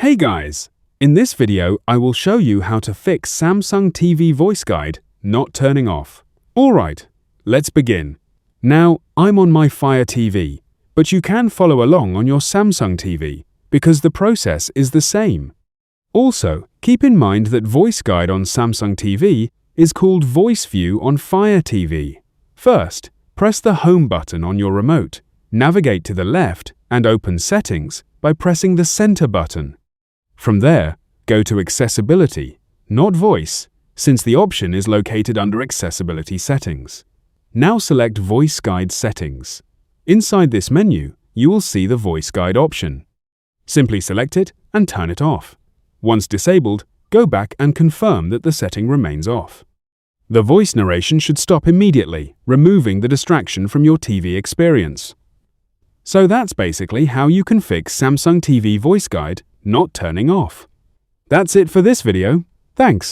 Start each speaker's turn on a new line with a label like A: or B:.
A: Hey guys! In this video, I will show you how to fix Samsung TV voice guide not turning off. Alright, let's begin. Now, I'm on my Fire TV, but you can follow along on your Samsung TV because the process is the same. Also, keep in mind that voice guide on Samsung TV is called Voice View on Fire TV. First, press the Home button on your remote, navigate to the left and open Settings by pressing the Center button. From there, go to Accessibility, not Voice, since the option is located under Accessibility Settings. Now select Voice Guide Settings. Inside this menu, you will see the Voice Guide option. Simply select it and turn it off. Once disabled, go back and confirm that the setting remains off. The voice narration should stop immediately, removing the distraction from your TV experience. So that's basically how you can fix Samsung TV voice guide not turning off. That's it for this video. Thanks.